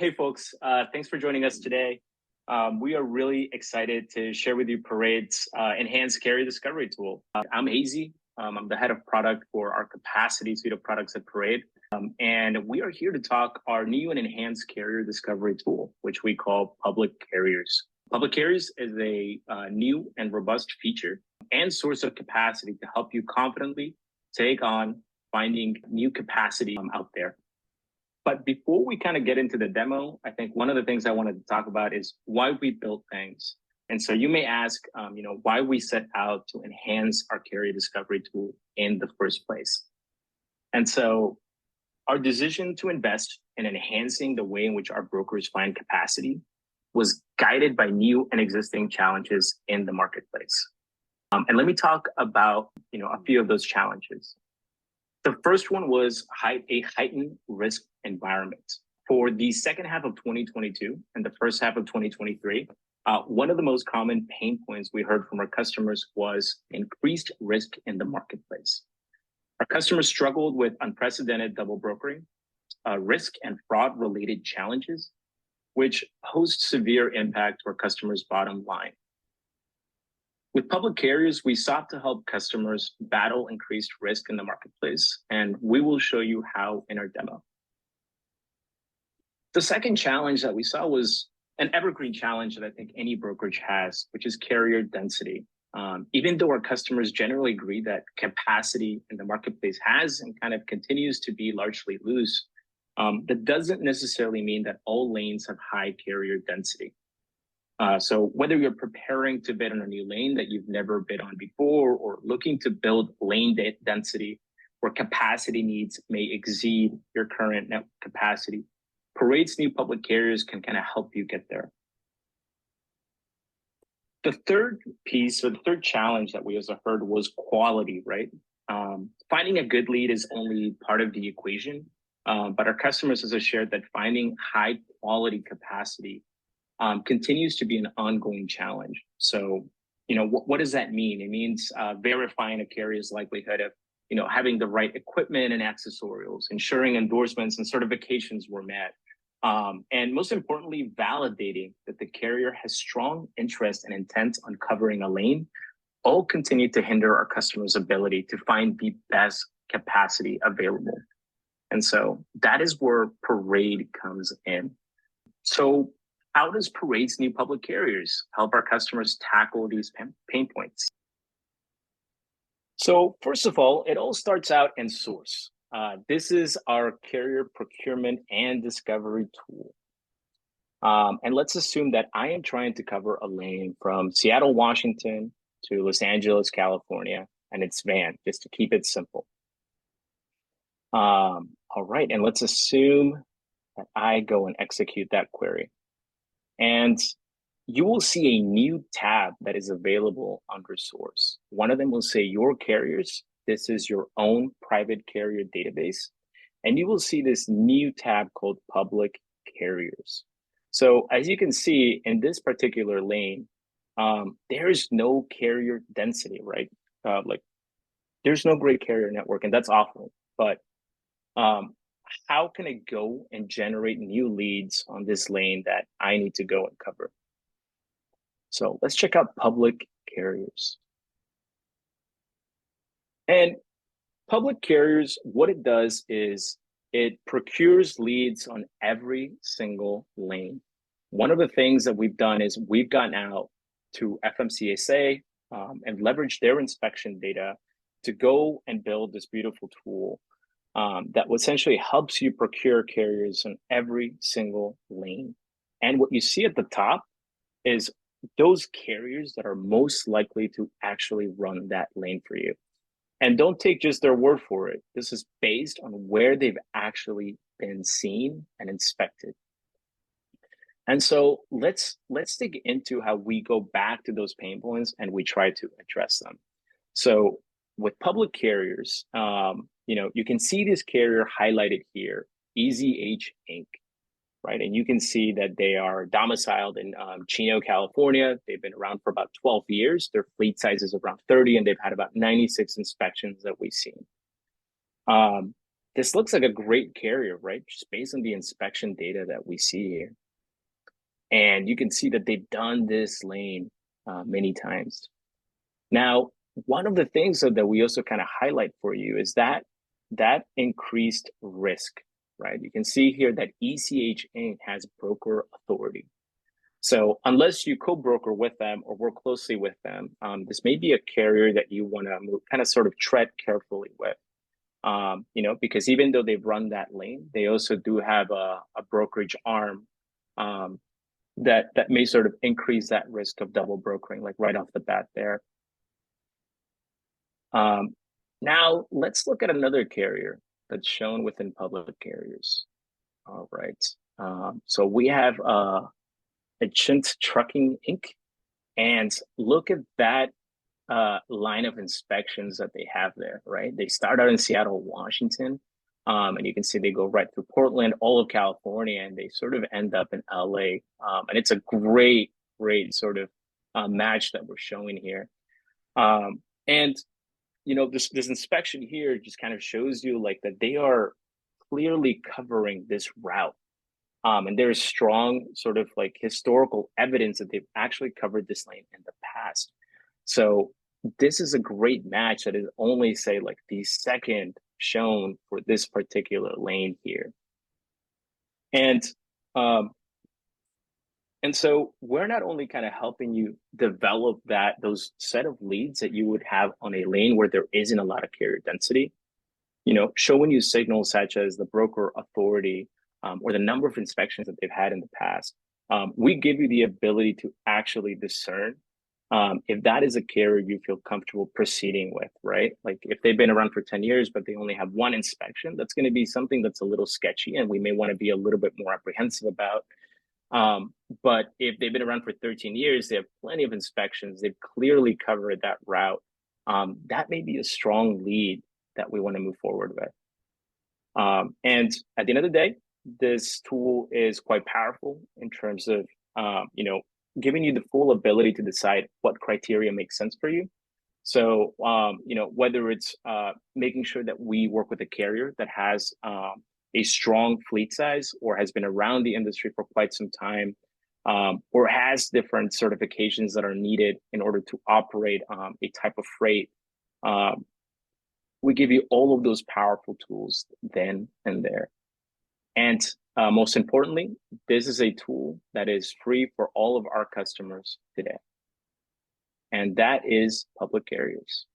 Hey folks, thanks for joining us today. We are really excited to share with you Parade's enhanced carrier discovery tool. I'm AZ. I'm the head of product for our capacity suite of products at Parade. And we are here to talk our new and enhanced carrier discovery tool, which we call Public Carriers. Public Carriers is a new and robust feature and source of capacity to help you confidently take on finding new capacity out there. But before we kind of get into the demo, I think one of the things I wanted to talk about is why we built things. And so you may ask, why we set out to enhance our carrier discovery tool in the first place. And so our decision to invest in enhancing the way in which our brokers find capacity was guided by new and existing challenges in the marketplace. And let me talk about, a few of those challenges. The first one was a heightened risk environment. For the second half of 2022 and the first half of 2023, one of the most common pain points we heard from our customers was increased risk in the marketplace. Our customers struggled with unprecedented double brokering, risk and fraud related challenges, which posed severe impact to our customers' bottom line. With Public Carriers, we sought to help customers battle increased risk in the marketplace, and we will show you how in our demo. The second challenge that we saw was an evergreen challenge that I think any brokerage has, which is carrier density. Even though our customers generally agree that capacity in the marketplace has and kind of continues to be largely loose, that doesn't necessarily mean that all lanes have high carrier density. So whether you're preparing to bid on a new lane that you've never bid on before, or looking to build lane density where capacity needs may exceed your current net capacity, Parade's new Public Carriers can kind of help you get there. The third piece, or the third challenge that we also heard, was quality, right? Finding a good lead is only part of the equation, but our customers also shared that finding high quality capacity continues to be an ongoing challenge. So, what does that mean? It means verifying a carrier's likelihood of, having the right equipment and accessorials, ensuring endorsements and certifications were met. And most importantly, validating that the carrier has strong interest and intent on covering a lane, all continue to hinder our customers' ability to find the best capacity available. And so that is where Parade comes in. So how does Parade's new Public Carriers help our customers tackle these pain points? So first of all, it all starts out in source. This is our carrier procurement and discovery tool. And let's assume that I am trying to cover a lane from Seattle, Washington to Los Angeles, California, and it's van, just to keep it simple. All right, and let's assume that I go and execute that query. And you will see a new tab that is available under source. One of them will say your carriers. This is your own private carrier database. And you will see this new tab called Public Carriers. So as you can see in this particular lane, there is no carrier density, right? There's no great carrier network, and that's awful. But how can I go and generate new leads on this lane that I need to go and cover? So let's check out Public Carriers. And Public Carriers, what it does is it procures leads on every single lane. One of the things that we've done is we've gone out to FMCSA and leveraged their inspection data to go and build this beautiful tool that essentially helps you procure carriers on every single lane. And what you see at the top is those carriers that are most likely to actually run that lane for you. And don't take just their word for it. This is based on where they've actually been seen and inspected. And so let's dig into how we go back to those pain points and we try to address them. So with Public Carriers, you can see this carrier highlighted here, EZH Inc., right? And you can see that they are domiciled in Chino, California. They've been around for about 12 years. Their fleet size is around 30, and they've had about 96 inspections that we've seen. This looks like a great carrier, right? Just based on the inspection data that we see here. And you can see that they've done this lane many times. Now, one of the things that we also kind of highlight for you is that increased risk, right? You can see here that ECH Inc. has broker authority. So unless you co-broker with them or work closely with them, this may be a carrier that you want to kind of sort of tread carefully with. Because even though they've run that lane, they also do have a brokerage arm um, that may sort of increase that risk of double brokering, like right off the bat there. Now let's look at another carrier that's shown within public carriers. All right. So we have Chint Trucking Inc. And look at that line of inspections that they have there, right? They start out in Seattle, Washington, and you can see they go right through Portland, all of California, and they sort of end up in LA. And it's a great, great sort of match that we're showing here. And this inspection here just kind of shows you like that they are clearly covering this route. And there is strong sort of like historical evidence that they've actually covered this lane in the past. So this is a great match that is only say like the second shown for this particular lane here. And so we're not only kind of helping you develop those set of leads that you would have on a lane where there isn't a lot of carrier density, showing you signals such as the broker authority or the number of inspections that they've had in the past. We give you the ability to actually discern if that is a carrier you feel comfortable proceeding with, right? Like if they've been around for 10 years, but they only have one inspection, that's going to be something that's a little sketchy and we may want to be a little bit more apprehensive about. But if they've been around for 13 years, they have plenty of inspections, they've clearly covered that route. That may be a strong lead that we want to move forward with. And at the end of the day, this tool is quite powerful in terms of, giving you the full ability to decide what criteria makes sense for you. So, whether it's making sure that we work with a carrier that has a strong fleet size or has been around the industry for quite some time, or has different certifications that are needed in order to operate a type of freight. We give you all of those powerful tools then and there. And most importantly, this is a tool that is free for all of our customers today. And that is public carriers.